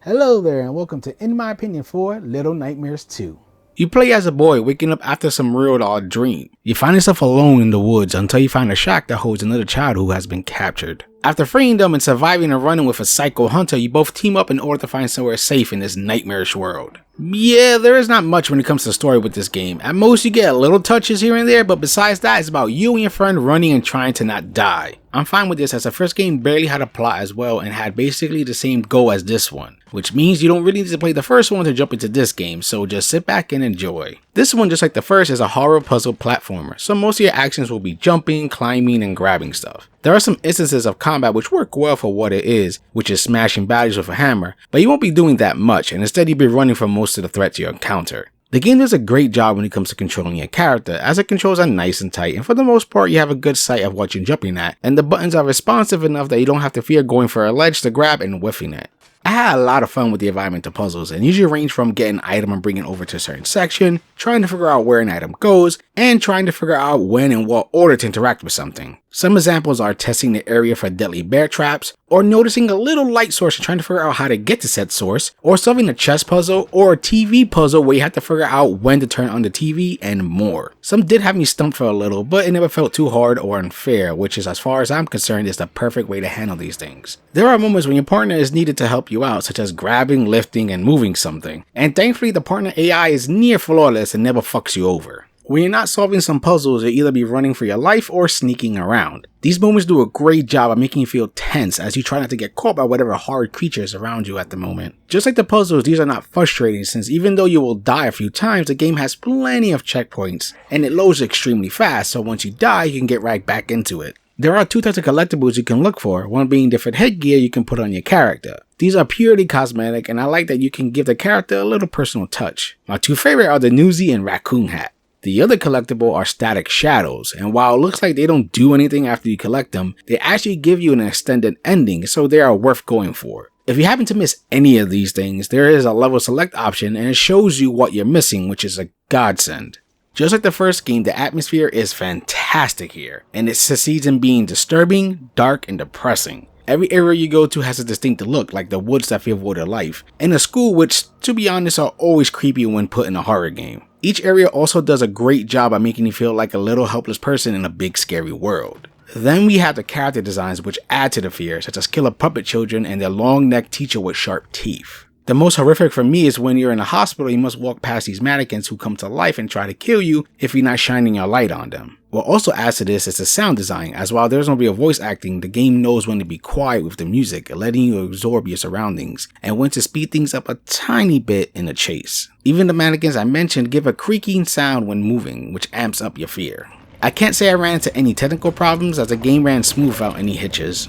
Hello there and welcome to In My Opinion for Little Nightmares 2. You play as a boy waking up after some real odd dream. You find yourself alone in the woods until you find a shack that holds another child who has been captured. After freeing them and surviving and running with a psycho hunter, you both team up in order to find somewhere safe in this nightmarish world. Yeah, there is not much when it comes to story with this game. At most you get little touches here and there, but besides that, it's about you and your friend running and trying to not die. I'm fine with this as the first game barely had a plot as well and had basically the same goal as this one, which means you don't really need to play the first one to jump into this game, so just sit back and enjoy. This one, just like the first, is a horror puzzle platformer, so most of your actions will be jumping, climbing, and grabbing stuff. There are some instances of combat which work well for what it is, which is smashing baddies with a hammer, but you won't be doing that much, and instead you'll be running from most of the threats you encounter. The game does a great job when it comes to controlling your character, as the controls are nice and tight, and for the most part you have a good sight of what you're jumping at, and the buttons are responsive enough that you don't have to fear going for a ledge to grab and whiffing it. I had a lot of fun with the environmental puzzles and usually range from getting an item and bringing it over to a certain section, trying to figure out where an item goes, and trying to figure out when and what order to interact with something. Some examples are testing the area for deadly bear traps, or noticing a little light source and trying to figure out how to get to said source, or solving a chess puzzle or a TV puzzle where you have to figure out when to turn on the TV, and more. Some did have me stumped for a little, but it never felt too hard or unfair, which is, as far as I'm concerned, is the perfect way to handle these things. There are moments when your partner is needed to help you out, such as grabbing, lifting, and moving something, and thankfully the partner AI is near flawless and never fucks you over. When you're not solving some puzzles, you'll either be running for your life or sneaking around. These moments do a great job of making you feel tense as you try not to get caught by whatever horrid creatures around you at the moment. Just like the puzzles, these are not frustrating since even though you will die a few times, the game has plenty of checkpoints and it loads extremely fast, so once you die, you can get right back into it. There are two types of collectibles you can look for, one being different headgear you can put on your character. These are purely cosmetic and I like that you can give the character a little personal touch. My two favorite are the Newsy and Raccoon Hat. The other collectible are static shadows, and while it looks like they don't do anything after you collect them, they actually give you an extended ending, so they are worth going for. If you happen to miss any of these things, there is a level select option and it shows you what you're missing, which is a godsend. Just like the first game, the atmosphere is fantastic here, and it succeeds in being disturbing, dark, and depressing. Every area you go to has a distinct look, like the woods that fear for their life, and the school, which, to be honest, are always creepy when put in a horror game. Each area also does a great job at making you feel like a little helpless person in a big scary world. Then we have the character designs which add to the fear, such as killer puppet children and their long-necked teacher with sharp teeth. The most horrific for me is when you're in a hospital, you must walk past these mannequins who come to life and try to kill you if you're not shining your light on them. What also adds to this is the sound design, as while there's no real voice acting, the game knows when to be quiet with the music, letting you absorb your surroundings, and when to speed things up a tiny bit in the chase. Even the mannequins I mentioned give a creaking sound when moving, which amps up your fear. I can't say I ran into any technical problems as the game ran smooth without any hitches.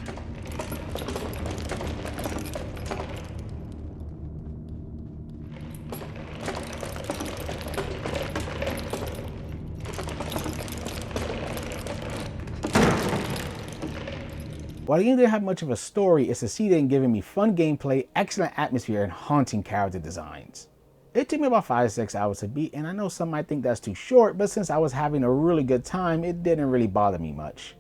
While the game didn't have much of a story, it succeeded in giving me fun gameplay, excellent atmosphere, and haunting character designs. It took me about 5 to 6 hours to beat, and I know some might think that's too short, but since I was having a really good time, it didn't really bother me much.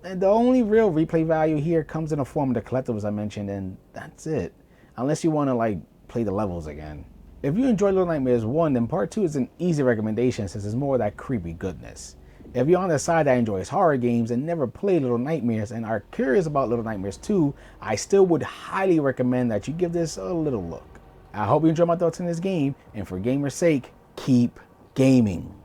And the only real replay value here comes in the form of the collectibles I mentioned, and that's it. Unless you want to play the levels again. If you enjoyed Little Nightmares 1, then part 2 is an easy recommendation since it's more of that creepy goodness. If you're on the side that enjoys horror games and never played Little Nightmares and are curious about Little Nightmares 2, I still would highly recommend that you give this a little look. I hope you enjoy my thoughts on this game, and for gamer's sake, keep gaming.